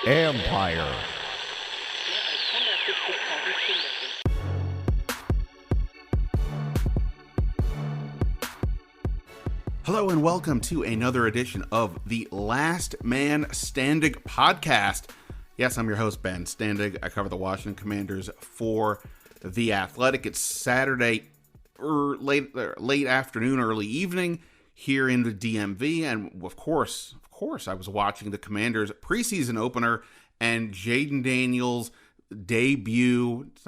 Empire. Hello and welcome to another edition of the Last Man Standig podcast. Yes, I'm your host, Ben Standig. I cover the Washington Commanders for The Athletic. It's Saturday late afternoon, early evening here in the DMV. And of course, I was watching the Commanders preseason opener and Jayden Daniels' debut. It's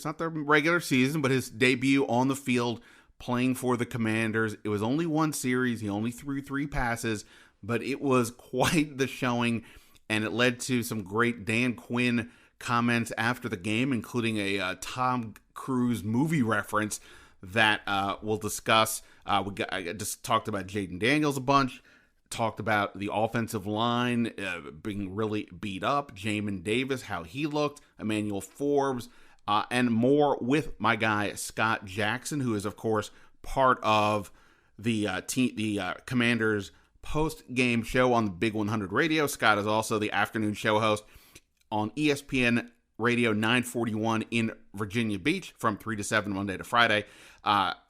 not the regular season, but his debut on the field playing for the Commanders. It was only one series. He only threw 3 passes, but it was quite the showing, and it led to some great Dan Quinn comments after the game, including a Tom Cruise movie reference that we'll discuss. I just talked about Jayden Daniels a bunch, talked about the offensive line being really beat up, Jamin Davis, how he looked, Emmanuel Forbes, and more with my guy Scott Jackson, who is of course part of the Commanders post-game show on the Big 100 Radio. Scott is also the afternoon show host on ESPN Radio 941 in Virginia Beach from 3 to 7 Monday to Friday.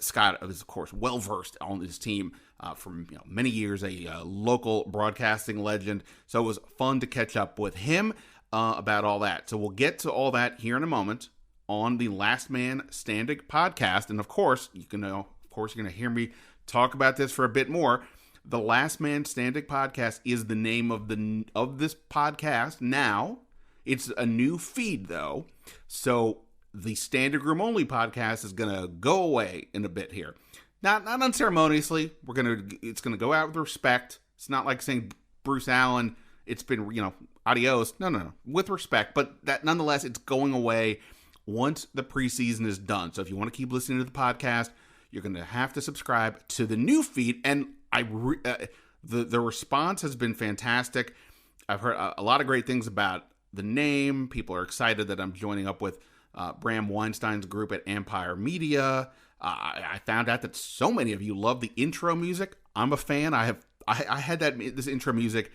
Scott is of course well versed on this team from many years, a local broadcasting legend. So it was fun to catch up with him about all that. So we'll get to all that here in a moment on the Last Man Standig podcast. And of course, you're going to hear me talk about this for a bit more. The Last Man Standig podcast is the name of this podcast now. It's a new feed though. So the Standig Room Only podcast is going to go away in a bit here. Not unceremoniously. It's going to go out with respect. It's not like saying Bruce Allen, it's been, adios. No. With respect, but that nonetheless, it's going away once the preseason is done. So if you want to keep listening to the podcast, you're going to have to subscribe to the new feed. And the response has been fantastic. I've heard a lot of great things about the name. People are excited that I'm joining up with Bram Weinstein's group at Empire Media. I found out that so many of you love the intro music. I'm a fan. I had this intro music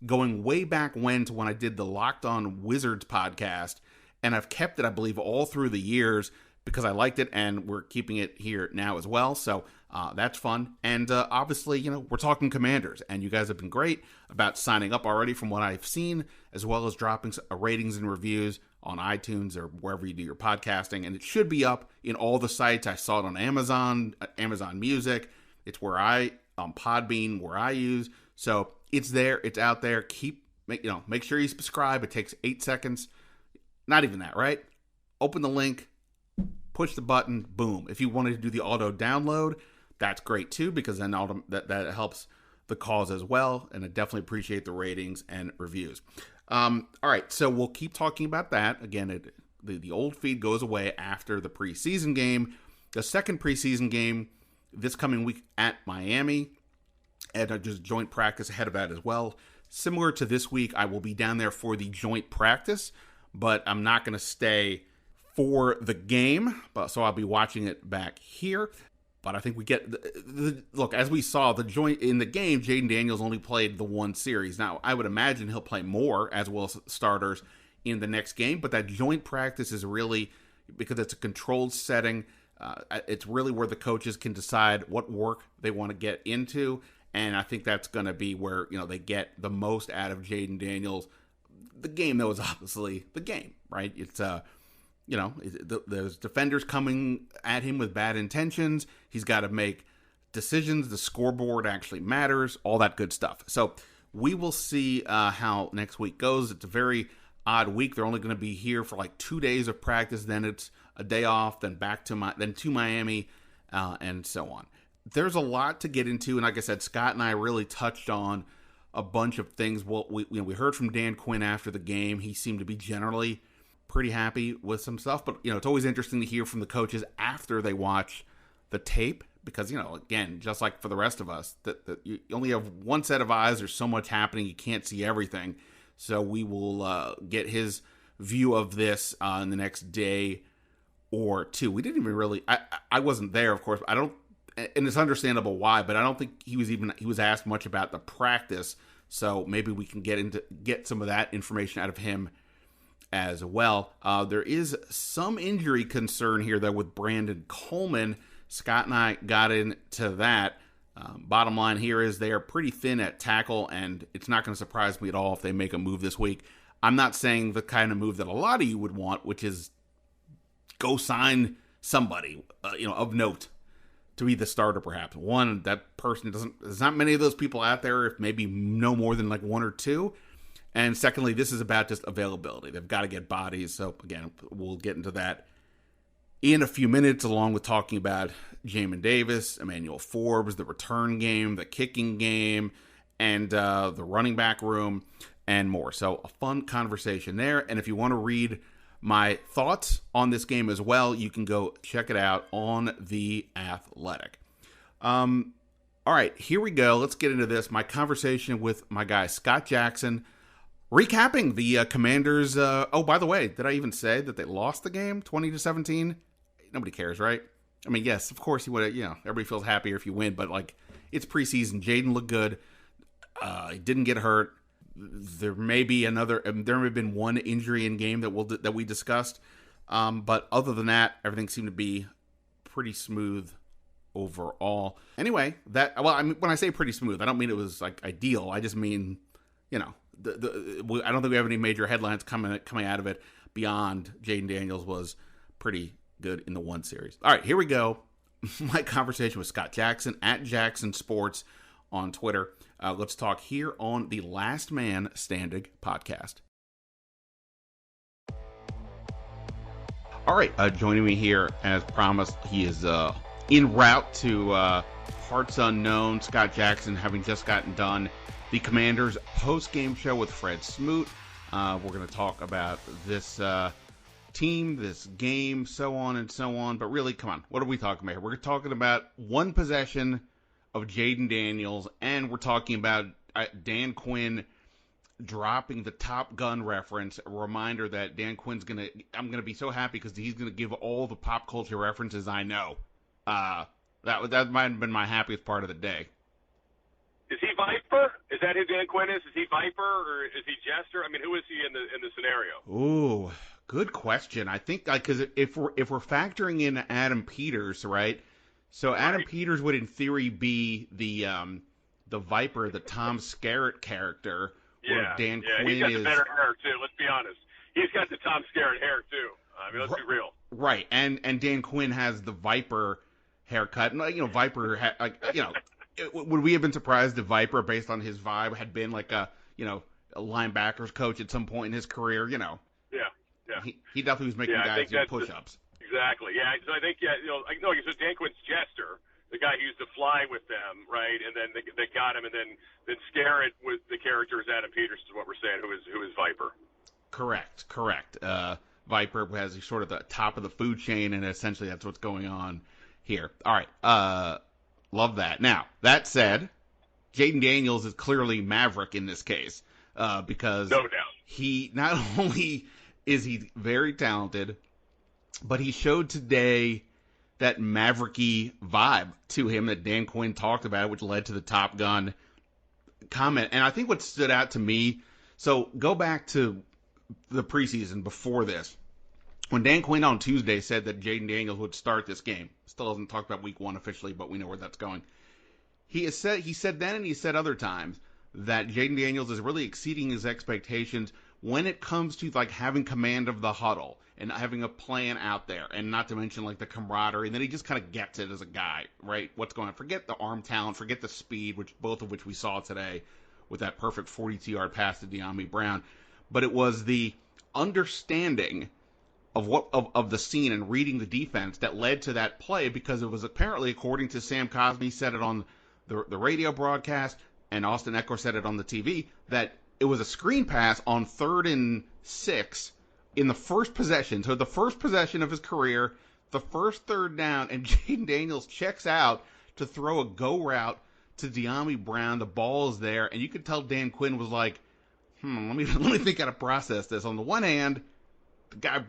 going way back when I did the Locked On Wizards podcast. And I've kept it, I believe, all through the years because I liked it, and we're keeping it here now as well. So that's fun. And obviously, we're talking Commanders, and you guys have been great about signing up already from what I've seen, as well as dropping ratings and reviews on iTunes or wherever you do your podcasting. And it should be up in all the sites. I saw it on Amazon Music. It's on Podbean, where I use. So it's there. It's out there. Make sure you subscribe. It takes 8 seconds. Not even that, right? Open the link, push the button, boom. If you wanted to do the auto download, that's great too, because then that helps the cause as well. And I definitely appreciate the ratings and reviews. All right, so we'll keep talking about that. Again, the old feed goes away after the preseason game. The second preseason game this coming week at Miami, and just joint practice ahead of that as well. Similar to this week, I will be down there for the joint practice, but I'm not going to stay for the game, so I'll be watching it back here. But I think we get look, as we saw the joint in the game, Jayden Daniels only played the one series. Now, I would imagine he'll play more as well as starters in the next game, but that joint practice is really, because it's a controlled setting, it's really where the coaches can decide what work they want to get into, and I think that's going to be where they get the most out of Jayden Daniels. The game, though, is obviously the game, right? It's there's defenders coming at him with bad intentions. He's got to make decisions. The scoreboard actually matters, all that good stuff. So we will see how next week goes. It's a very odd week. They're only going to be here for like 2 days of practice. Then it's a day off, then back to Miami, and so on. There's a lot to get into. And like I said, Scott and I really touched on a bunch of things. Well, we heard from Dan Quinn after the game. He seemed to be generally pretty happy with some stuff, but it's always interesting to hear from the coaches after they watch the tape, because again, just like for the rest of us, that you only have one set of eyes. There's so much happening, you can't see everything. So we will get his view of this in the next day or two. We didn't even really. I wasn't there, of course. I don't and it's understandable why, but I don't think he was asked much about the practice. So maybe we can get some of that information out of him as well. There is some injury concern here, though, with Brandon Coleman. Scott and I got into that. Bottom line here is they are pretty thin at tackle, and it's not going to surprise me at all if they make a move this week. I'm not saying the kind of move that a lot of you would want, which is go sign somebody, of note to be the starter, perhaps. One, that person there's not many of those people out there, if maybe no more than like one or two. And secondly, this is about just availability. They've got to get bodies. So again, we'll get into that in a few minutes, along with talking about Jamin Davis, Emmanuel Forbes, the return game, the kicking game, and the running back room, and more. So a fun conversation there. And if you want to read my thoughts on this game as well, you can go check it out on The Athletic. All right, here we go. Let's get into this. My conversation with my guy, Scott Jackson, recapping the Commanders. Oh, by the way, did I even say that they lost the game 20-17? Nobody cares, right? I mean, yes, of course you would. Everybody feels happier if you win, but like, it's preseason. Jayden looked good. He didn't get hurt. There may be there may have been one injury in game that we discussed, but other than that, everything seemed to be pretty smooth overall. Anyway, when I say pretty smooth, I don't mean it was like ideal. I just mean, I don't think we have any major headlines coming out of it beyond Jayden Daniels was pretty good in the one series. All right, here we go. My conversation with Scott Jackson at Jackson Sports on Twitter. Let's talk here on the Last Man Standig podcast. All right, joining me here, as promised, he is en route to Parts Unknown. Scott Jackson, having just gotten done the Commanders post-game show with Fred Smoot. We're going to talk about this team, this game, so on and so on. But really, come on, what are we talking about here? We're talking about one possession of Jayden Daniels, and we're talking about Dan Quinn dropping the Top Gun reference. A reminder that Dan Quinn's I'm gonna be so happy because he's gonna give all the pop culture references I know. That might have been my happiest part of the day. Is he Viper? Is that who Dan Quinn is? Is he Viper or is he Jester? I mean, who is he in the scenario? Ooh, good question. I think because if we're factoring in Adam Peters, right? So Adam Peters would, in theory, be the Viper, the Tom Skerritt character, where Dan Quinn he's got is the better hair too. Let's be honest, he's got the Tom Skerritt hair too. I mean, let's be real. Right, and Dan Quinn has the Viper haircut, and Viper, would we have been surprised if Viper, based on his vibe, had been like a linebackers coach at some point in his career? Yeah. He definitely was making guys do push-ups. Exactly. Yeah. So I think so Dan Quinn's Jester, the guy who used to fly with them, right? And then they got him, and then Skerritt with the character is Adam Peters, is what we're saying, who is Viper. Correct. Viper has sort of the top of the food chain, and essentially that's what's going on here. All right. Love that. Now, that said, Jayden Daniels is clearly Maverick in this case, because no doubt he not only is he very talented, but he showed today that Maverick-y vibe to him that Dan Quinn talked about, which led to the Top Gun comment. And I think what stood out to me, so go back to the preseason before this, when Dan Quinn on Tuesday said that Jayden Daniels would start this game. Still doesn't talk about week one officially, but we know where that's going. He said then, and he said other times, that Jayden Daniels is really exceeding his expectations when it comes to like having command of the huddle and having a plan out there, and not to mention like the camaraderie, and then he just kind of gets it as a guy, right? What's going on? Forget the arm talent, forget the speed, both of which we saw today with that perfect 42-yard pass to Diami Brown, but it was the understanding of the scene and reading the defense that led to that play, because it was apparently, according to Sam Cosmi, said it on the radio broadcast, and Austin Eckler said it on the TV, that it was a screen pass on 3rd and 6 in the first possession. So the first possession of his career, the first third down, and Jayden Daniels checks out to throw a go route to Diami Brown. The ball is there, and you could tell Dan Quinn was like, let me think how to process this. On the one hand, the guy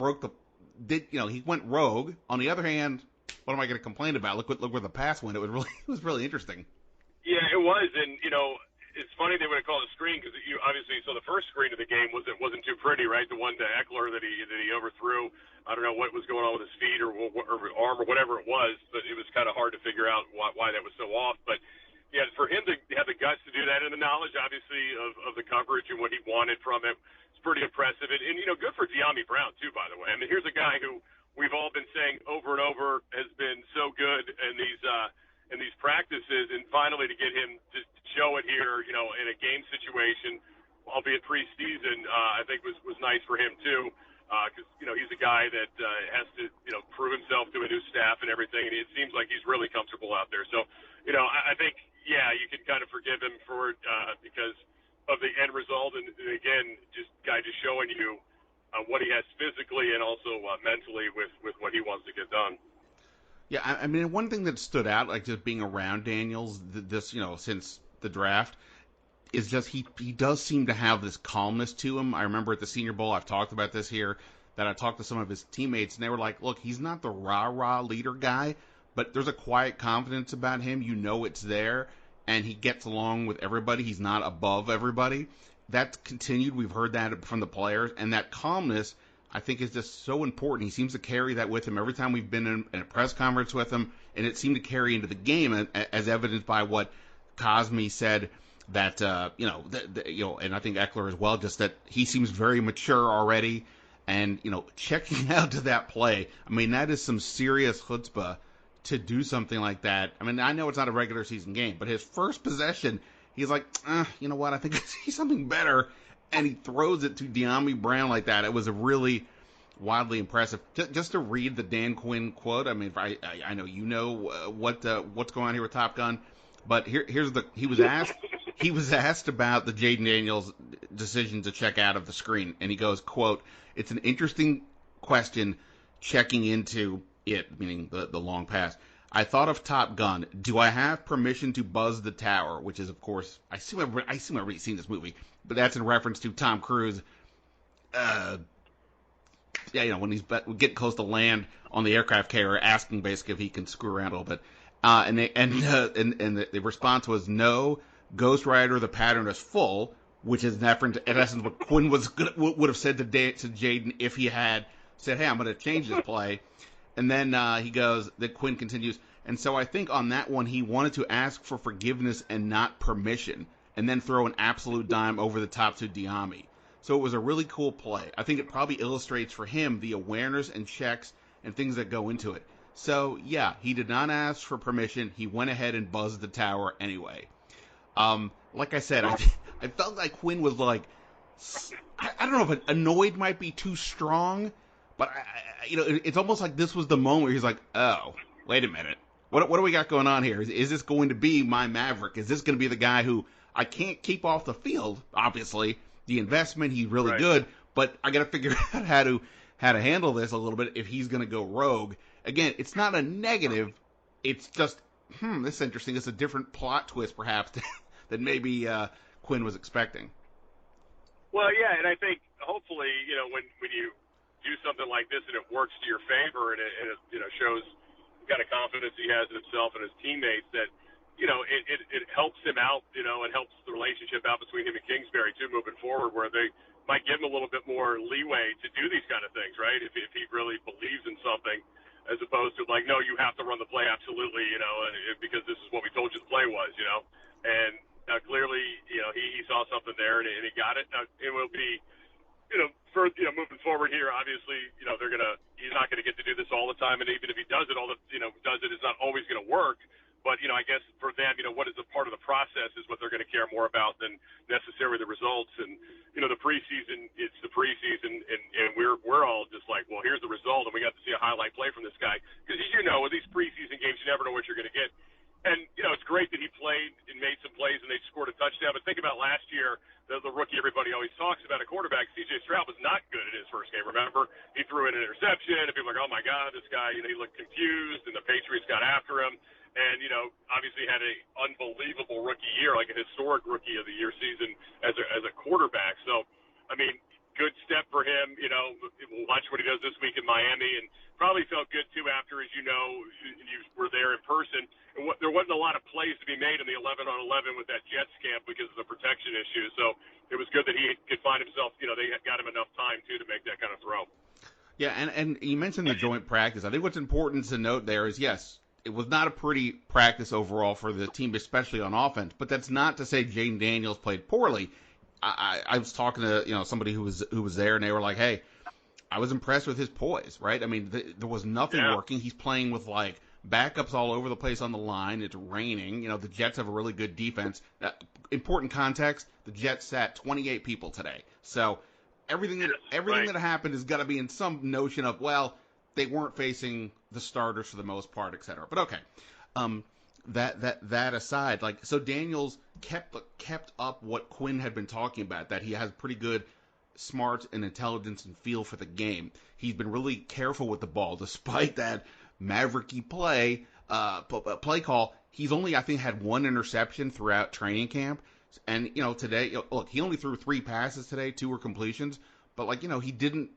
he went rogue. On the other hand, what am I going to complain about? Look where the pass went. It was really interesting. Yeah, it was, and it's funny they would have called a screen because you obviously saw the first screen of the game wasn't too pretty, right? The one to Eckler that he overthrew. I don't know what was going on with his feet or arm or whatever it was, but it was kind of hard to figure out why that was so off. But yeah, for him to have the guts to do that and the knowledge, obviously, of the coverage and what he wanted from him, it's pretty impressive. And good for Jamin Brown too, by the way. I mean, here's a guy who we've all been saying over and over has been so good in these practices, and finally to get him to show it here, in a game situation, albeit preseason, I think was nice for him too. Because he's a guy that has to prove himself to a new staff and everything, and it seems like he's really comfortable out there. So I think you can kind of forgive him for it because of the end result, and again, just showing you what he has physically and also mentally with what he wants to get done. Yeah, I mean, one thing that stood out, like just being around Daniels, since the draft, is just he does seem to have this calmness to him. I remember at the Senior Bowl, I've talked about this here, that I talked to some of his teammates, and they were like, look, he's not the rah-rah leader guy, but there's a quiet confidence about him. It's there, and he gets along with everybody. He's not above everybody. That's continued. We've heard that from the players, and that calmness, I think, is just so important. He seems to carry that with him every time we've been in a press conference with him, and it seemed to carry into the game, as evidenced by what Cosme said, that and I think Eckler as well, just that he seems very mature already, and checking out to that play, I mean, that is some serious chutzpah to do something like that. I mean, I know it's not a regular season game, but his first possession, he's like, you know what, I think I see something better, and he throws it to Jamin Brown like that. It was a really wildly impressive. Just to read the Dan Quinn quote, I mean, I know what's going on here with Top Gun, but he was asked about the Jayden Daniels decision to check out of the screen, and he goes, quote, "It's an interesting question checking into it," meaning the long pass. "I thought of Top Gun. Do I have permission to buzz the tower?" Which is, of course, I assume everybody's seen this movie, but that's in reference to Tom Cruise. When he's getting close to land on the aircraft carrier, asking basically if he can screw around a little bit. And the response was no. Ghost Rider, the pattern is full, which is in essence what Quinn would have said to Jayden if he had said, "Hey, I'm going to change this play." And then Quinn continues, "And so I think on that one he wanted to ask for forgiveness and not permission, and then throw an absolute dime over the top to Jamin." So it was a really cool play. I think it probably illustrates for him the awareness and checks and things that go into it. So, yeah, he did not ask for permission. He went ahead and buzzed the tower anyway. Like I said, I felt like Quinn was like, I don't know if annoyed might be too strong, but it's almost like this was the moment where he's like, oh, wait a minute. What do we got going on here? Is this going to be my Maverick? Is this going to be the guy who I can't keep off the field? Obviously, the investment, he's really good, but I got to figure out how to handle this a little bit if he's going to go rogue. Again, it's not a negative. It's just, this is interesting. It's a different plot twist, perhaps, than maybe Quinn was expecting. Well, yeah, and I think hopefully, when you do something like this and it works to your favor and it shows the kind of confidence he has in himself and his teammates, that it helps him out, and helps the relationship out between him and Kingsbury too moving forward, where they might give him a little bit more leeway to do these kind of things, right? If he really believes in something, as opposed to like, no, you have to run the play absolutely, because this is what we told you the play was, and clearly, he saw something there and he got it. Now, it will be, moving forward here, obviously, he's not gonna get to do this all the time, and even if he does it, it's not always gonna work. But, I guess for them, what is a part of the process is what they're going to care more about than necessarily the results. And, the preseason, it's the preseason, and we're all just like, well, here's the result, and we got to see a highlight play from this guy. Because, with these preseason games, you never know what you're going to get. And, it's great that he played and made some plays and they scored a touchdown. But think about last year, the rookie everybody always talks about, a quarterback. C.J. Stroud was not good in his first game, remember? He threw in an interception, and people were like, oh, my God, this guy, he looked confused, and the Patriots got after him. And, obviously had an unbelievable rookie year, like a historic rookie of the year season as a quarterback. So, I mean, good step for him. We'll watch what he does this week in Miami, and probably felt good too after, as you were there in person. And there wasn't a lot of plays to be made in the 11-on-11 with that Jets camp because of the protection issue. So it was good that he could find himself. They had got him enough time too to make that kind of throw. Yeah, and you mentioned the joint practice. I think what's important to note there is, yes, it was not a pretty practice overall for the team, especially on offense. But that's not to say Jayden Daniels played poorly. I was talking to somebody who was there, and they were like, "Hey, I was impressed with his poise." Right? I mean, there was nothing working. He's playing with like backups all over the place on the line. It's raining. The Jets have a really good defense. Important context: the Jets sat 28 people today, so. Everything that happened has got to be in some notion of, well, they weren't facing the starters for the most part, et cetera. But okay, that aside, so Daniels kept up what Quinn had been talking about, that he has pretty good smarts and intelligence and feel for the game. He's been really careful with the ball, despite that mavericky play call. He's only, I think, had one interception throughout training camp. And, today, look, he only threw 3 passes today, 2 were completions. But, he didn't,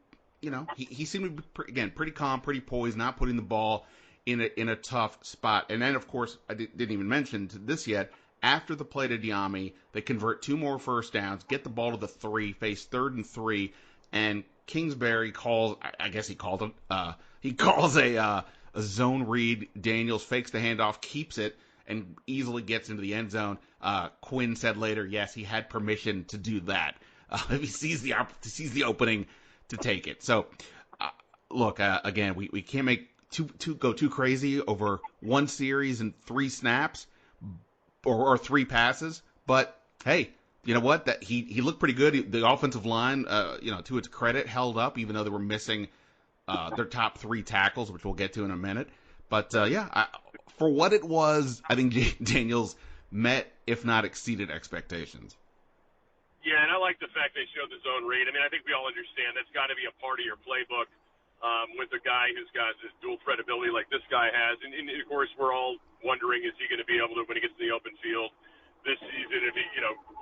he seemed to be, pretty calm, pretty poised, not putting the ball in a tough spot. And then, of course, I didn't even mention this yet. After the play to Diami, they convert 2 more first downs, get the ball to the 3, face 3rd and 3. And Kingsbury calls, I guess he calls a zone read. Daniels fakes the handoff, keeps it, and easily gets into the end zone. Quinn said later, yes, he had permission to do that. He sees the opening to take it. So, look, again, we can't make go too crazy over one series and 3 snaps or 3 passes. But hey, you know what? That he looked pretty good. The offensive line, to its credit, held up, even though they were missing their top 3 tackles, which we'll get to in a minute. But for what it was, I think Daniels met, if not exceeded, expectations. Yeah, and I like the fact they showed the zone read. I mean, I think we all understand that's got to be a part of your playbook with a guy who's got this dual threat ability like this guy has. And of course, we're all wondering, is he going to be able to, when he gets in the open field this season, if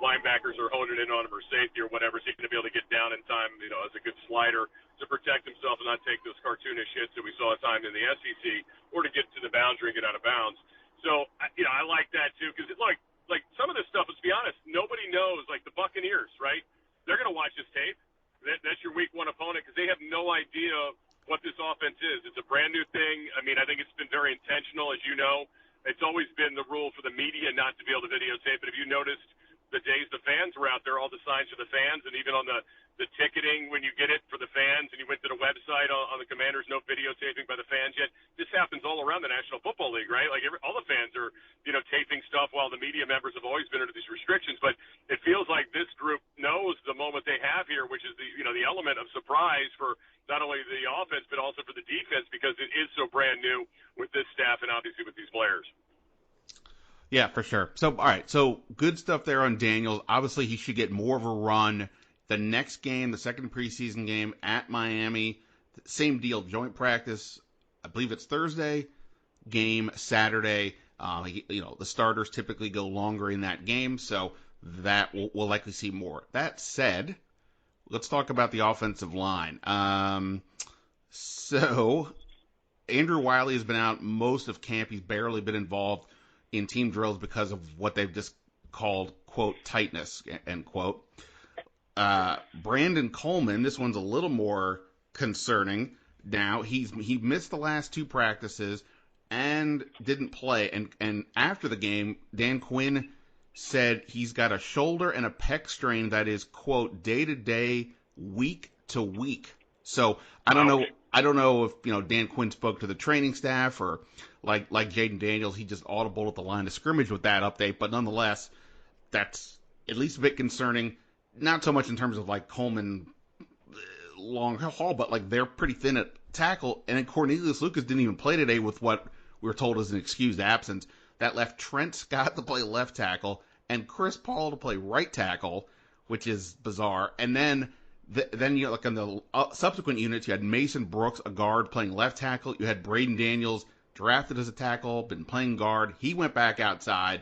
linebackers are honing in on him or safety or whatever, is he going to be able to get down in time, as a good slider to protect himself and not take those cartoonish hits that we saw at times in the SEC, or to get to the boundary and get out of bounds. So, I like that too, because like some of this stuff, let's be honest, nobody knows. Like the Buccaneers, right? They're going to watch this tape. That's your week 1 opponent, because they have no idea what this offense is. It's a brand new thing. I mean, I think it's been very intentional, as you know. It's always been the rule for the media not to be able to videotape. But if you noticed the days the fans were out there, all the signs for the fans, and even on the ticketing when you get it for the fans, and you went to the website on the Commanders, no videotaping by the fans yet. This happens all around the National Football League, right? Like all the fans are, taping stuff, while the media members have always been under these restrictions. But it feels like this group knows the moment they have here, which is the element of surprise for not only the offense but also for the defense, because it is so brand new with this staff and obviously with these players. Yeah, for sure. So, all right. So, good stuff there on Daniels. Obviously, he should get more of a run. The next game, the second preseason game at Miami, same deal. Joint practice, I believe it's Thursday. Game Saturday. The starters typically go longer in that game, so that we'll likely see more. That said, let's talk about the offensive line. So, Andrew Wiley has been out most of camp. He's barely been involved in team drills because of what they've just called, quote, tightness, end quote. Brandon Coleman, this one's a little more concerning now. He missed the last 2 practices and didn't play. And after the game, Dan Quinn said he's got a shoulder and a pec strain that is, quote, day-to-day, week-to-week. So I don't know if Dan Quinn spoke to the training staff, or like Jayden Daniels, he just audibled at the line of scrimmage with that update. But nonetheless, that's at least a bit concerning. Not so much in terms of like Coleman long haul, but like they're pretty thin at tackle. And then Cornelius Lucas didn't even play today with what we were told is an excused absence. That left Trent Scott to play left tackle and Chris Paul to play right tackle, which is bizarre. And then like on the subsequent units, you had Mason Brooks, a guard, playing left tackle. You had Braden Daniels, drafted as a tackle, been playing guard. He went back outside.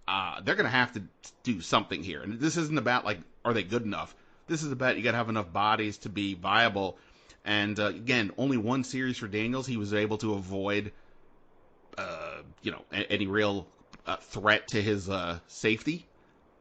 They're going to have to do something here. And this isn't about, like, are they good enough? this is a bet you got to have enough bodies to be viable. And again, only one series for Daniels. He was able to avoid, any real threat to his safety.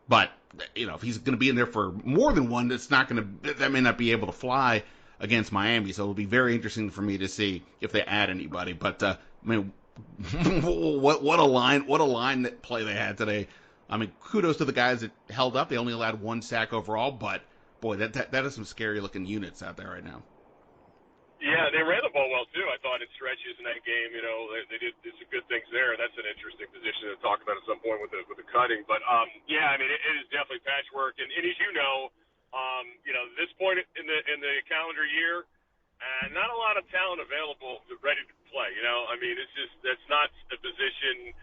But if he's going to be in there for more than one, that may not be able to fly against Miami. So it'll be very interesting for me to see if they add anybody. But what a line that play they had today. I mean, kudos to the guys that held up. They only allowed one sack overall, but boy, that is some scary looking units out there right now. Yeah, they ran the ball well too. I thought in stretches in that game, they did some good things there. That's an interesting position to talk about at some point with the cutting. But yeah, I mean, it is definitely patchwork. And as this point in the calendar year, not a lot of talent available ready to play. I mean, that's not a position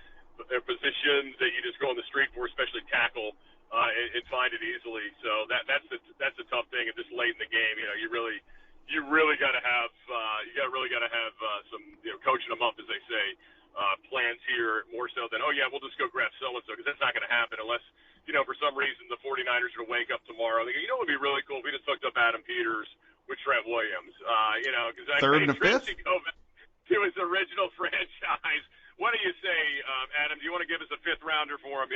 that you just go on the street for, especially tackle, and find it easily. So that's the tough thing. And this late in the game, you really got to have some coaching them up, as they say, plans here more so than we'll just go grab so and so, because that's not going to happen unless for some reason the 49ers are going to wake up tomorrow. They go, it would be really cool if we just hooked up Adam Peters with Trent Williams, because third and a fifth to his original franchise. What do you say, Adam? Do you want to give us a fifth rounder for him?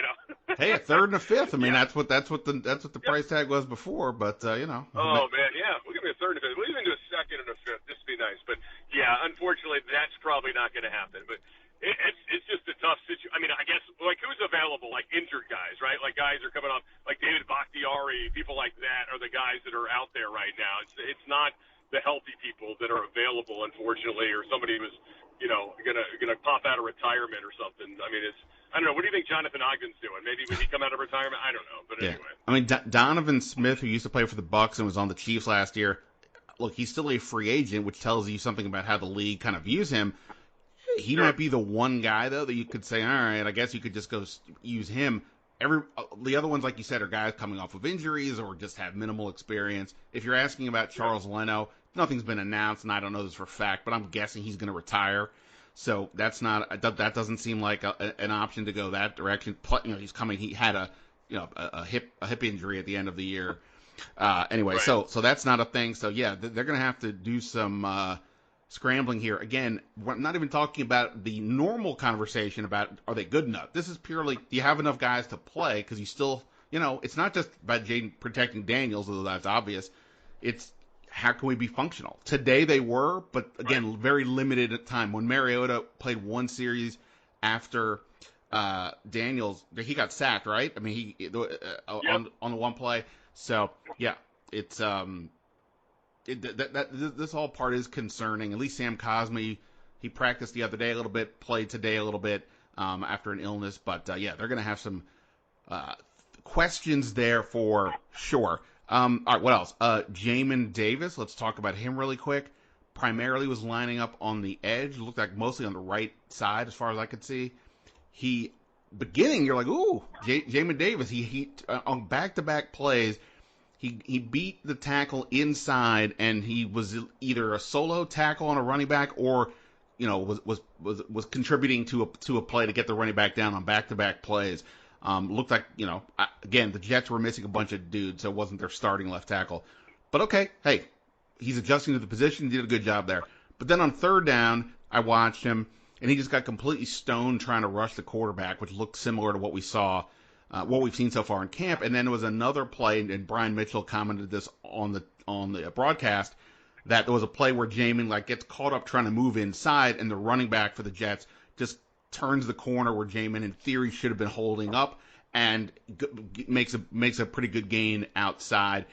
Hey, a third and a fifth. I mean, that's what the price tag was before. But Oh man, yeah, we'll give me a third and a fifth. We'll even do a second and a fifth. This would be nice. But yeah, unfortunately, that's probably not going to happen. But it's just a tough situation. I mean, I guess who's available? Like injured guys, right? Like guys are coming off, like David Bakhtiari, people like that are the guys that are out there right now. It's not the healthy people that are available, unfortunately, or somebody who's gonna pop out of retirement or something. I mean, I don't know. What do you think Jonathan Ogden's doing? Maybe when he come out of retirement? I don't know. But anyway. I mean, Donovan Smith, who used to play for the Bucs and was on the Chiefs last year, look, he's still a free agent, which tells you something about how the league kind of views him. He might be the one guy, though, that you could say, all right, I guess you could just go use him. The other ones, like you said, are guys coming off of injuries or just have minimal experience. If you're asking about Charles Leno, nothing's been announced, and I don't know this for a fact, but I'm guessing he's going to retire. So that doesn't seem like an option to go that direction. He's coming. He had a hip injury at the end of the year. Anyway, right. So that's not a thing. So yeah, they're going to have to do some scrambling here. Again, we're not even talking about the normal conversation about are they good enough. This is purely, do you have enough guys to play? Because you still, it's not just about Jayden protecting Daniels, although that's obvious. It's how can we be functional? Today they were, but again, right. Very limited at time. When Mariota played one series after Daniels, he got sacked, right? I mean, on the one play. So yeah, it's this whole part is concerning. At least Sam Cosmi, he practiced the other day a little bit, played today a little bit after an illness. But yeah, they're going to have some questions there for sure. All right, what else? Jamin Davis, let's talk about him really quick. Primarily was lining up on the edge. Looked like mostly on the right side as far as I could see. You're like, ooh, Jamin Davis. He on back-to-back plays, he beat the tackle inside, and he was either a solo tackle on a running back or, was contributing to a play to get the running back down on back-to-back plays. Looked like, again, the Jets were missing a bunch of dudes, so it wasn't their starting left tackle. But okay, hey, he's adjusting to the position, did a good job there. But then on third down, I watched him, and he just got completely stoned trying to rush the quarterback, which looked similar to what we've seen so far in camp. And then there was another play, and Brian Mitchell commented this on the broadcast, that there was a play where Jamin gets caught up trying to move inside, and the running back for the Jets just turns the corner where Jamin, in theory, should have been holding up, and makes a pretty good gain outside.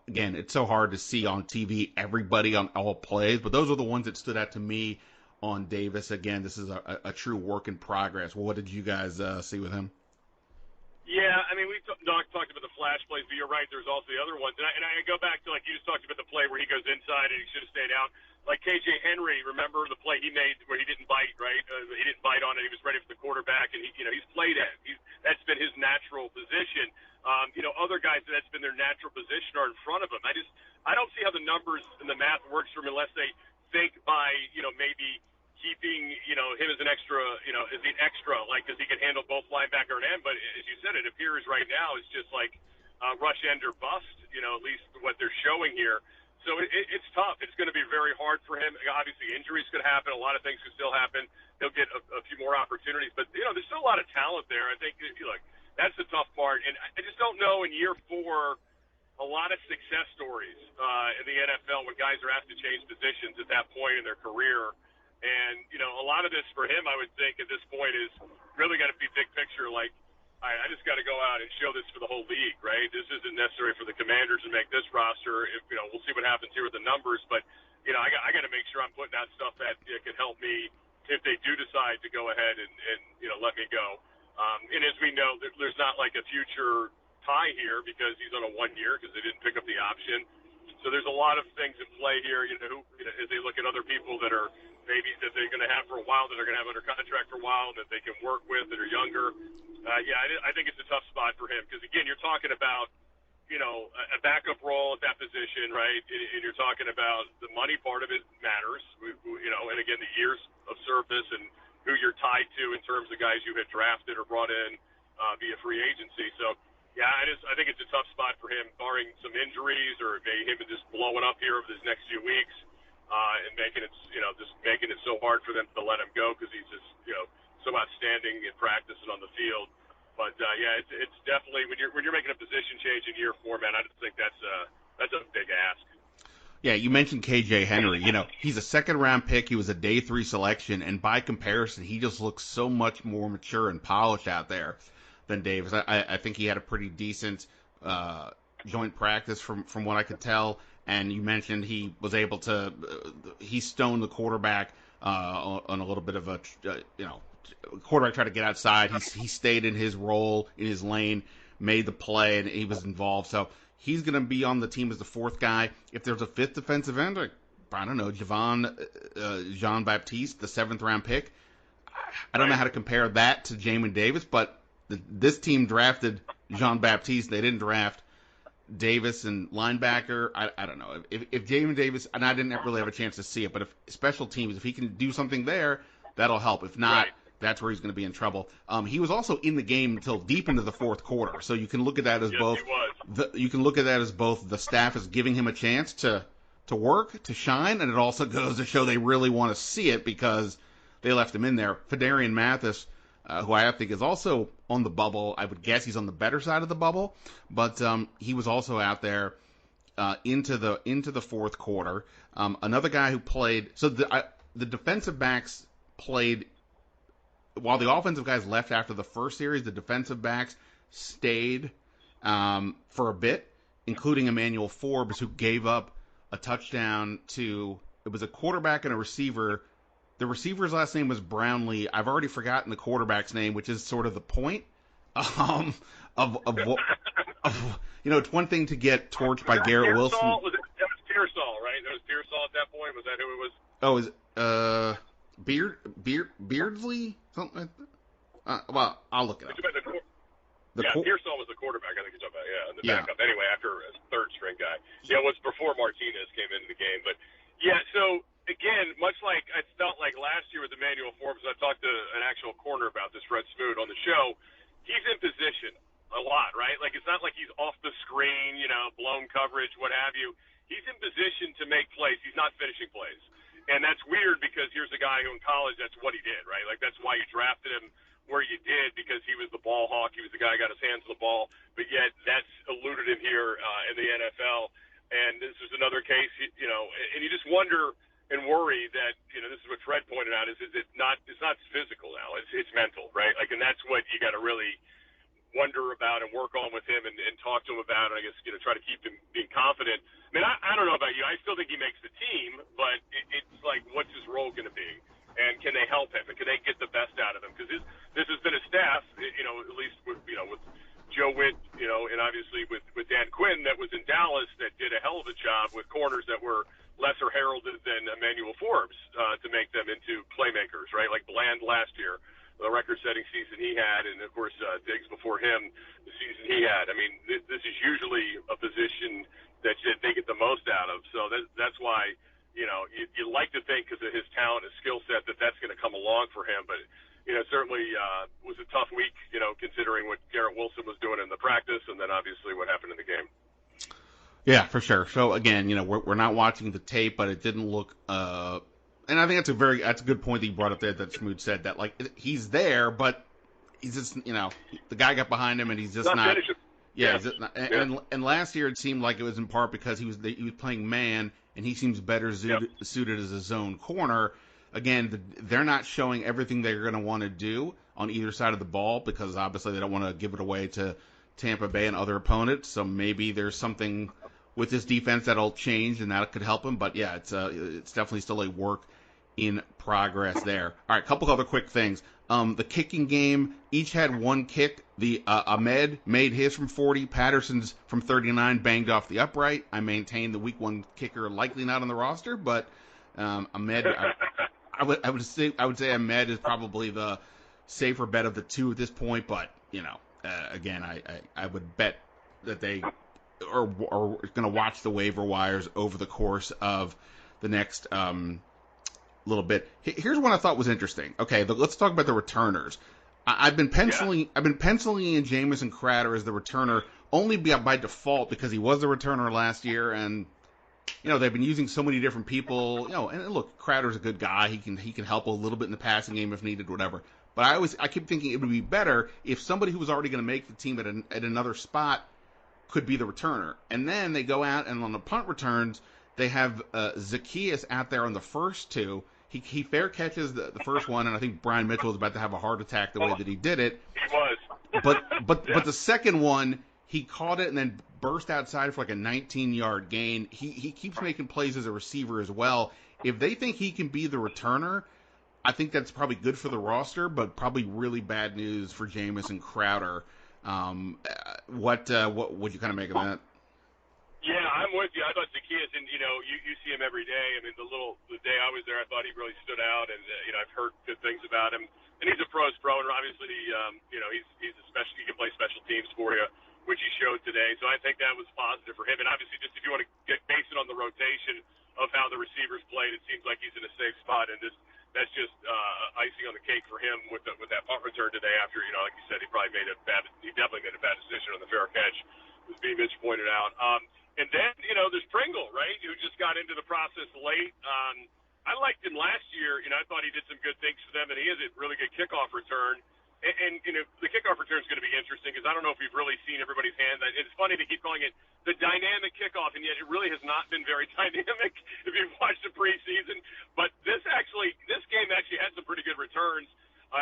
Again, it's so hard to see on TV everybody on all plays, but those are the ones that stood out to me on Davis. Again, this is a true work in progress. Well, what did you guys see with him? Yeah, I mean, we talked about the flash plays, but you're right. There's also the other ones, and I go back to you just talked about the play where he goes inside and he should have stayed out. Like KJ Henry, remember the play he made where he didn't bite, right? He didn't bite on it. He was ready for the quarterback, and he's played it. That's been his natural position. Other guys that's been their natural position are in front of him. I don't see how the numbers and the math works for him unless they think by maybe keeping him as an extra, as an extra, because he can handle both linebacker and end. But as you said, it appears right now it's just like rush end or bust. at least what they're showing here. So it's tough. It's going to be very hard for him. Obviously, injuries could happen. A lot of things could still happen. He'll get a few more opportunities. But, there's still a lot of talent there. I think, look, that's the tough part. And I just don't know in year 4 a lot of success stories in the NFL when guys are asked to change positions at that point in their career. And, a lot of this for him, I would think, at this point is really got to be big picture, like, I just got to go out and show this for the whole league, right? This isn't necessary for the Commanders to make this roster. If, we'll see what happens here with the numbers, but I got to make sure I'm putting out stuff that can help me if they do decide to go ahead and let me go. And as we know, there's not like a future tie here because he's on a 1 year because they didn't pick up the option. So there's a lot of things in play here, as they look at other people that are maybe that they're going to have for a while, that are going to have under contract for a while, that they can work with, that are younger. I think it's a tough spot for him because, again, you're talking about, a backup role at that position, right? And you're talking about the money part of it matters, and, again, the years of service and who you're tied to in terms of guys you had drafted or brought in via free agency. So, I think it's a tough spot for him, barring some injuries or maybe him just blowing up here over this next few weeks and making it, just making it so hard for them to let him go because he's just, so outstanding in practice and on the field. But it's definitely when you're making a position change in year 4, man. I just think that's a big ask. Yeah, you mentioned KJ Henry. He's a second-round pick. He was a day 3 selection, and by comparison, he just looks so much more mature and polished out there than Davis. I think he had a pretty decent joint practice from what I could tell. And you mentioned he was able to he stoned the quarterback on a little bit of a quarterback tried to get outside. He stayed in his role, in his lane, made the play, and he was involved. So he's going to be on the team as the 4th guy. If there's a 5th defensive end, I don't know, Jean Baptiste, the 7th-round pick. I don't know how to compare that to Jamin Davis, but this team drafted Jean Baptiste. They didn't draft Davis and linebacker. I don't know. If Jamin Davis, and I didn't really have a chance to see it, but if special teams, if he can do something there, that'll help. If not, that's where he's going to be in trouble. He was also in the game until deep into the 4th quarter, so you can look at that as you can look at that as both the staff is giving him a chance to work, to shine, and it also goes to show they really want to see it because they left him in there. Fedarian Mathis, who I think is also on the bubble. I would guess he's on the better side of the bubble, but he was also out there into the 4th quarter. Another guy who played. So the defensive backs played while the offensive guys left after the first series. The defensive backs stayed for a bit, including Emmanuel Forbes, who gave up a touchdown to. It was a quarterback and a receiver. The receiver's last name was Brownlee. I've already forgotten the quarterback's name, which is sort of the point. It's one thing to get torched by Garrett Wilson. That was Pearsall, right? That was Pearsall at that point. Was that who it was? Oh, is Beardsley? Something like that? Well, I'll look it up. Pearsall was the quarterback. I think you're talking about, and the backup. Anyway, after a 3rd-string guy. Yeah, it was before Martinez came into the game. But, so again, much like I felt like last year with Emmanuel Forbes, I talked to an actual corner about this, Fred Smoot, on the show. He's in position a lot, right? Like, it's not like he's off the screen, blown coverage, what have you. He's in position to make plays. He's not finishing plays. And that's weird because here's a guy who in college, that's what he did, right? Like, that's why you drafted him where you did, because he was the ball hawk. He was the guy who got his hands on the ball. But yet that's eluded him here in the NFL. And this is another case, and you just wonder and worry that, this is what Fred pointed out, is it's not physical now. It's mental, right? Like, and that's what you got to really wonder about and work on with him and talk to him about, and I guess, try to keep him being confident. I mean, I don't know about you. I still think he makes the team, but it's like, what's his role going to be? And can they help him? And can they get the best out of him? Because this has been a staff, at least with Joe Witt, and obviously with Dan Quinn that was in Dallas that did a hell of a job with corners that were lesser heralded than Emmanuel Forbes to make them into playmakers, right? Like Bland last year, the record-setting season he had, and, of course, Diggs before him, the season he had. I mean, this is usually a position that they get the most out of. So that's why, you like to think because of his talent and skill set that's going to come along for him. But, certainly was a tough week, considering what Garrett Wilson was doing in the practice and then obviously what happened in the game. Yeah, for sure. So again, we're not watching the tape, but it didn't look. And I think that's a good point that you brought up there. That Schmood said that he's there, but he's just the guy got behind him and he's just Not not. finishing. Yeah, Yeah. he's just not, Yeah. and last year it seemed like it was in part because he was playing man and he seems better Yep. suited as a zone corner. Again, they're not showing everything they're going to want to do on either side of the ball because obviously they don't want to give it away to Tampa Bay and other opponents. So maybe there's something with this defense that'll change and that could help him. But yeah, it's definitely still a work in progress there. All right, a couple other quick things. The kicking game, each had one kick. The Ahmed made his from 40. Patterson's from 39 banged off the upright. I maintain the week one kicker likely not on the roster, but Ahmed, I would say Ahmed is probably the safer bet of the two at this point. But again, I would bet that they are going to watch the waiver wires over the course of the next little bit. Here's one I thought was interesting. Okay, let's talk about the returners. I've been penciling in Jamison Crowder as the returner only by default because he was the returner last year, and they've been using so many different people. And look, Crowder's a good guy. He can help a little bit in the passing game if needed, whatever. But I keep thinking it would be better if somebody who was already going to make the team at another spot could be the returner. And then they go out and on the punt returns they have Zacchaeus out there on the first two. He fair catches the first one, and I think Brian Mitchell was about to have a heart attack the way that he did it. He was. But the second one, he caught it and then burst outside for like a 19-yard gain. He keeps making plays as a receiver as well. If they think he can be the returner, I think that's probably good for the roster, but probably really bad news for Jamison Crowder. What would you kind of make of that? Yeah, I'm with you. I thought Zacchaeus, and you see him every day. I mean, the day I was there, I thought he really stood out, and I've heard good things about him. And he's a pro's pro, and obviously, he's a special. He can play special teams for you, which he showed today. So I think that was positive for him. And obviously, just if you want to base it on the rotation of how the receivers played, it seems like he's in a safe spot, and that's just icing on the cake for him with that punt return today. After like you said, he definitely made a bad decision on the fair catch, as B. Mitch pointed out. And then, there's Pringle, right, who just got into the process late. I liked him last year. I thought he did some good things for them, and he has a really good kickoff return. And the kickoff return is going to be interesting because I don't know if we've really seen everybody's hands. It's funny to keep calling it the dynamic kickoff, and yet it really has not been very dynamic if you've watched the preseason. But this game actually had some pretty good returns.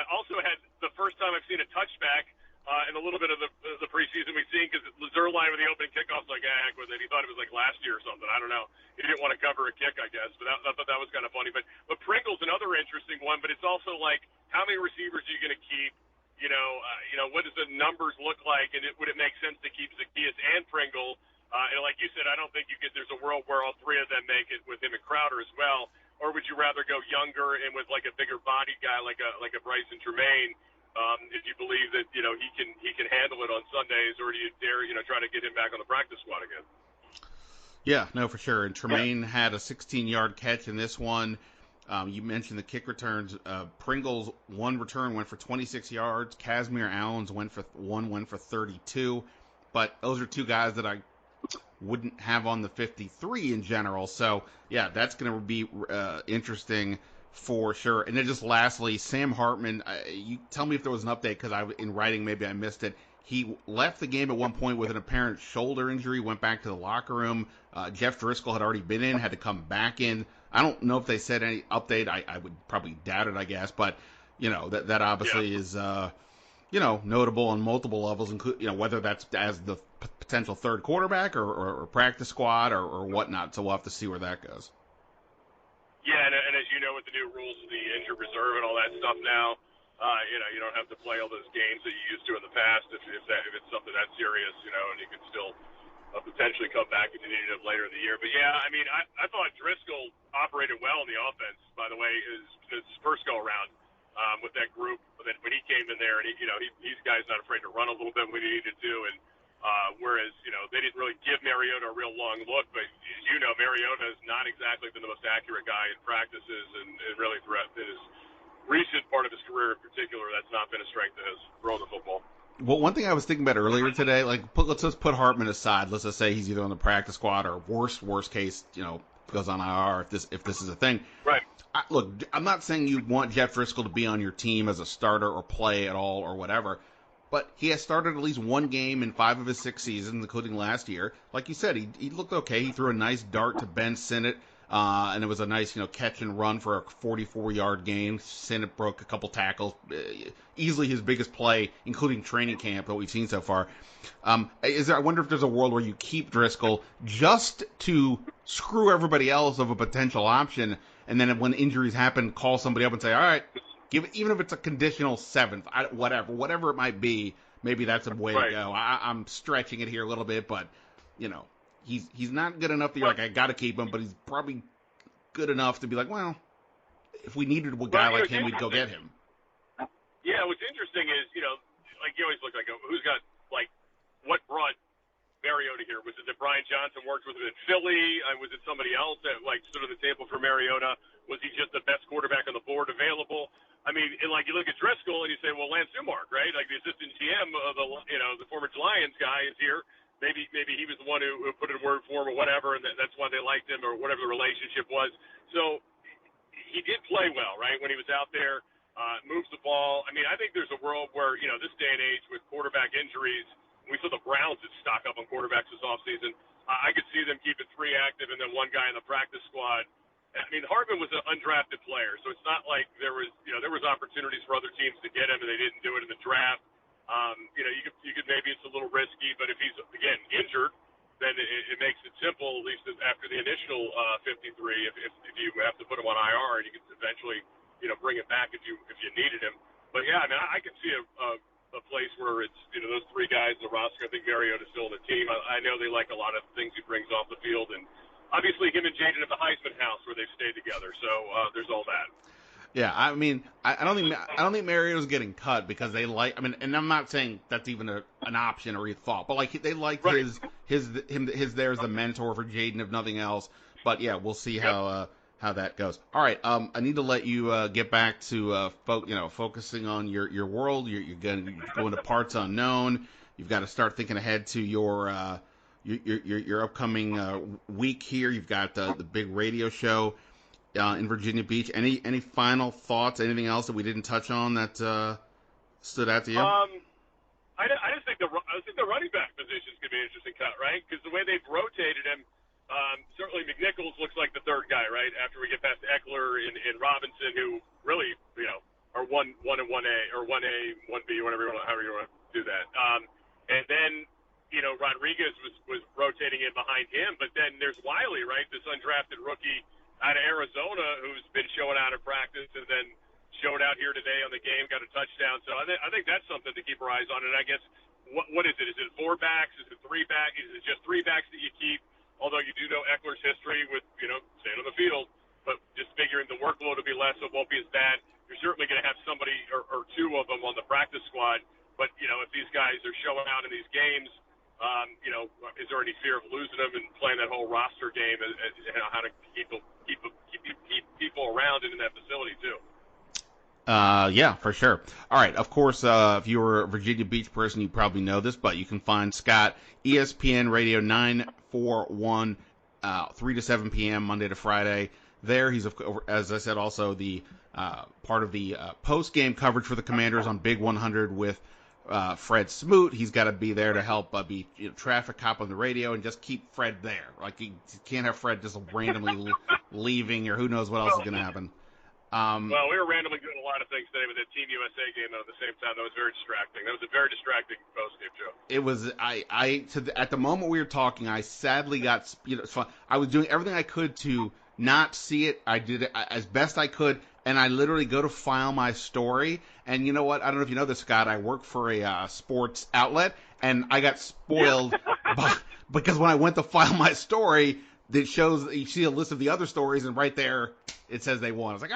Also had the first time I've seen a touchback. And a little bit of the preseason we've seen because Zerline with the opening kickoff's like, heck with it. He thought it was like last year or something. I don't know. He didn't want to cover a kick, I guess. But I thought that was kind of funny. But Pringle's another interesting one. But it's also like, how many receivers are you going to keep? What does the numbers look like? And would it make sense to keep Zacchaeus and Pringle? And like you said, I don't think there's a world where all three of them make it with him and Crowder as well. Or would you rather go younger and with like a bigger body guy like a Bryson Tremaine? If you believe that he can handle it on Sundays, or do you dare try to get him back on the practice squad again? Yeah, no, for sure. And Tremaine had a 16-yard catch in this one. You mentioned the kick returns. Pringle's one return went for 26 yards. Casimir Allen's went for 32. But those are two guys that I wouldn't have on the 53 in general. So yeah, that's going to be interesting. For sure. And then just lastly, Sam Hartman, you tell me if there was an update because in writing maybe I missed it. He left the game at one point with an apparent shoulder injury, went back to the locker room. Jeff Driscoll had already been in, had to come back in. I don't know if they said any update. I would probably doubt it, I guess. But, that obviously is, notable on multiple levels, including, whether that's as the potential third quarterback or practice squad or whatnot. So we'll have to see where that goes. Yeah, and as you know, with the new rules of the injured reserve and all that stuff now, you don't have to play all those games that you used to in the past if it's something that serious, and you can still potentially come back if you needed him later in the year. But yeah, I mean, I thought Driscoll operated well in the offense. By the way, his first go around with that group. But then when he came in there, and he's guy's not afraid to run a little bit when he needed to, and whereas, they didn't really give Mariota a real long look, but as you know, Mariota has not exactly been the most accurate guy in practices and really throughout his recent part of his career in particular. That's not been a strength of his throwing the football. Well, one thing I was thinking about earlier today, like let's just put Hartman aside. Let's just say he's either on the practice squad or worst case, goes on IR if this is a thing. Right. Look, I'm not saying you want Jeff Driscoll to be on your team as a starter or play at all or whatever, but he has started at least one game in 5 of his 6 seasons, including last year. Like you said, he looked okay. He threw a nice dart to Ben Sinnott, and it was a nice catch and run for a 44-yard game. Sinnott broke a couple tackles, easily his biggest play, including training camp that we've seen so far. I wonder if there's a world where you keep Driscoll just to screw everybody else of a potential option, and then when injuries happen, call somebody up and say, all right, even if it's a conditional 7th, whatever it might be, maybe that's a way to go. I'm stretching it here a little bit, but he's not good enough that you're like, I got to keep him, but he's probably good enough to be like, well, if we needed a guy like him, we'd go get him. Yeah, what's interesting is, like you always look like, who's got, like, what brought Mariota here? Was it that Brian Johnson worked with him in Philly? Was it somebody else that, like, stood at the table for Mariota? Was he just the best quarterback on the board available? I mean, and like you look at Driscoll and you say, well, Lance Newmark, right? Like the assistant GM of the former Lions guy is here. Maybe he was the one who put in word for him or whatever, and that's why they liked him or whatever the relationship was. So he did play well, right, when he was out there, moves the ball. I mean, I think there's a world where, this day and age with quarterback injuries, we saw the Browns that stock up on quarterbacks this offseason. I could see them keeping 3 active and then one guy in the practice squad. I mean, Hartman was an undrafted player, so it's not like there was opportunities for other teams to get him and they didn't do it in the draft. You could maybe it's a little risky, but if he's again injured, then it makes it simple. At least after the initial 53, if you have to put him on IR, and you can eventually bring it back if you needed him. But yeah, I mean, I can see a place where it's those 3 guys in the roster. I think Mariota's still on the team. I know they like a lot of things he brings off the field, and obviously him and Jayden at the Heisman house where they've stayed together. So there's all that. Yeah, I mean, I don't think Mariota's getting cut because they like. I mean, and I'm not saying that's even an option or a thought, but like they like him there as the mentor for Jayden, if nothing else. But yeah, we'll see how that goes. All right, I need to let you get back to focusing on your world. You're going to parts unknown. You've got to start thinking ahead to your upcoming week here. You've got the big radio show in Virginia Beach. Any final thoughts? Anything else that we didn't touch on that stood out to you? I just think the running back position is going to be an interesting cut, right? Because the way they've rotated him, certainly McNichols looks like the 3rd guy, right? After we get past Eckler and Robinson, who really are 1 and 1A or 1A, 1B, however you want to do that. And then Rodriguez was rotating in behind him, but then there's Wiley, right? This undrafted rookie out of Arizona who's been showing out in practice and then showed out here today on the game, got a touchdown. So I think that's something to keep our eyes on. And I guess what is it? Is it 4 backs? Is it 3 backs? Is it just 3 backs that you keep? Although you do know Eckler's history with staying on the field, but just figuring the workload will be less, so it won't be as bad. You're certainly going to have somebody or 2 of them on the practice squad. But if these guys are showing out in these games, is there any fear of losing them and playing that whole roster game? How to keep people around and in that facility too. Yeah, for sure. All right. Of course, if you're a Virginia Beach person, you probably know this, but you can find Scott ESPN Radio 941, 3 to 7 p.m. Monday to Friday. There, he's as I said, also the part of the post-game coverage for the Commanders on Big 100 with Fred Smoot. He's got to be there to help be traffic cop on the radio and just keep Fred there. Like you can't have Fred just randomly leaving or who knows what else is going to happen. Well, we were randomly doing a lot of things today with that Team USA game at the same time. That was very distracting. That was a very distracting post-game show. It was. At the moment we were talking, I sadly got. I was doing everything I could to not see it. I did it as best I could, and I literally go to file my story. And you know what? I don't know if you know this, Scott. I work for a sports outlet, and I got spoiled because when I went to file my story, it shows you see a list of the other stories, and right there it says they won. I was like,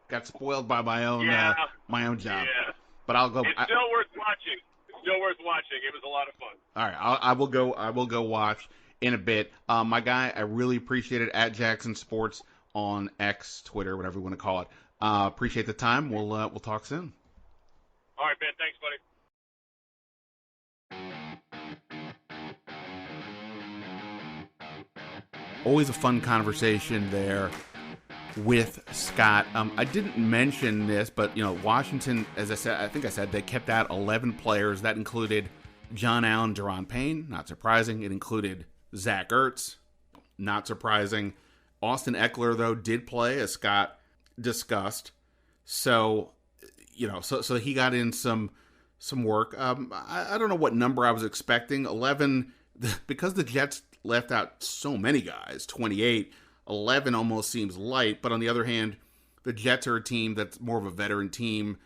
got spoiled by my own job. Yeah. But I'll go. It's still worth watching. It was a lot of fun. All right, I will go watch in a bit. My guy, I really appreciate it at Jackson Sports on X, Twitter, whatever you want to call it. Appreciate the time. We'll talk soon. All right, Ben. Thanks, buddy. Always a fun conversation there with Scott. I didn't mention this, but Washington, as I think I said, they kept out 11 players. That included John Allen, Deron Payne, not surprising. It included Zach Ertz, not surprising. Austin Eckler, though, did play, as Scott discussed. So, so he got in some work. I don't know what number I was expecting. 11, because the Jets left out so many guys, 28. 11 almost seems light, but on the other hand, the Jets are a team that's more of a veteran team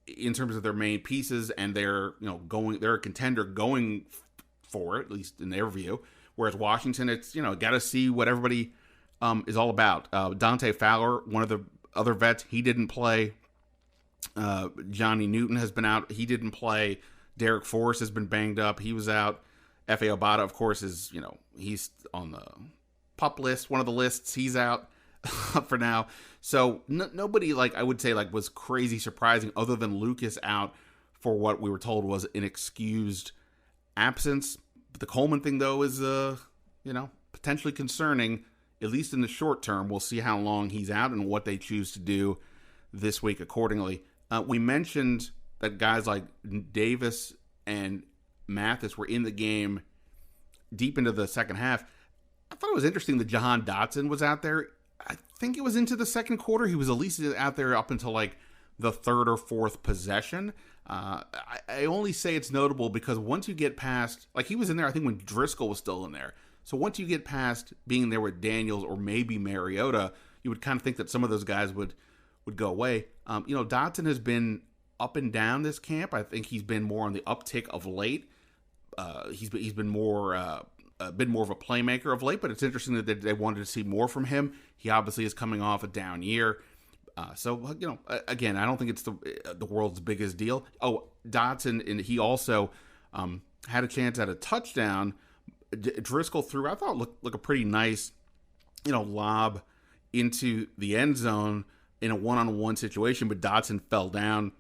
in terms of their main pieces, and they're a contender going for it, at least in their view. Whereas Washington, it's got to see what everybody is all about. Dante Fowler, one of the other vets, he didn't play. Johnny Newton has been out; he didn't play. Derek Forrest has been banged up; he was out. F.A. Obata, of course, is he's on the PUP list, one of the lists. He's out for now. So nobody, I would say, was crazy surprising other than Lucas out for what we were told was an excused absence. But the Coleman thing, though, is, potentially concerning, at least in the short term. We'll see how long he's out and what they choose to do this week accordingly. We mentioned that guys like Davis and Mathis were in the game deep into the second half. I thought it was interesting that Jahan Dotson was out there. I think it was into the second quarter. He was at least out there up until the third or fourth possession. I only say it's notable because once you get past, he was in there, I think, when Driscoll was still in there. So once you get past being there with Daniels or maybe Mariota, you would kind of think that some of those guys would go away. Dotson has been up and down this camp. I think he's been more on the uptick of late. He's been more of a playmaker of late, but it's interesting that they wanted to see more from him. He obviously is coming off a down year. Again, I don't think it's the world's biggest deal. Oh, Dotson, and he also had a chance at a touchdown. Driscoll threw, I thought, looked a pretty nice, lob into the end zone in a one-on-one situation, but Dotson fell down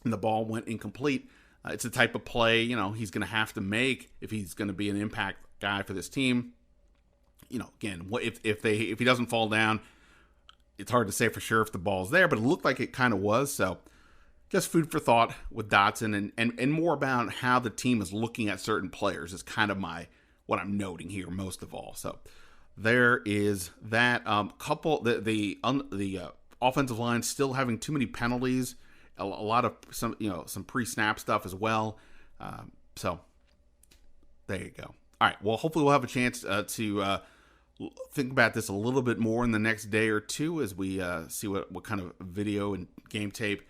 and the ball went incomplete. It's the type of play, he's going to have to make if he's going to be an impact guy for this team. Again, if he doesn't fall down, it's hard to say for sure if the ball's there, but it looked like it kind of was. So just food for thought with Dotson and more about how the team is looking at certain players is kind of what I'm noting here most of all. So there is that. The offensive line still having too many penalties. A lot of some pre-snap stuff as well. So there you go. All right. Well, hopefully we'll have a chance to think about this a little bit more in the next day or two as we see what kind of video and game tape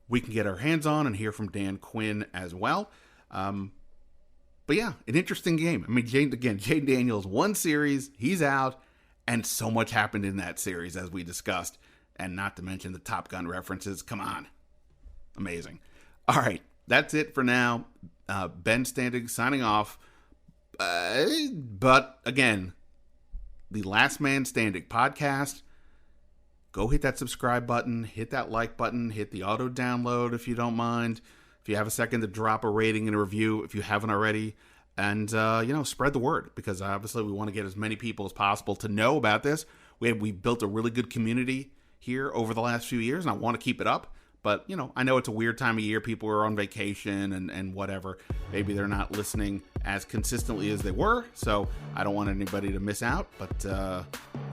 we can get our hands on and hear from Dan Quinn as well. But yeah, an interesting game. I mean, Jayden Daniels, one series, he's out, and so much happened in that series as we discussed, and not to mention the Top Gun references. Come on. Amazing. All right, that's it for now. Ben Standig signing off. But again, the Last Man Standing podcast. Go hit that subscribe button, hit that like button, hit the auto download if you don't mind. If you have a second to drop a rating and a review if you haven't already. And, spread the word because obviously we want to get as many people as possible to know about this. We built a really good community here over the last few years, and I want to keep it up. But, I know it's a weird time of year. People are on vacation and whatever. Maybe they're not listening as consistently as they were. So I don't want anybody to miss out. But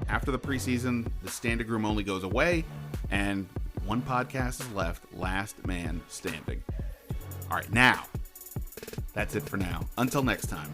after the preseason, the standing room only goes away. And one podcast is left, Last Man Standing. All right, now, that's it for now. Until next time.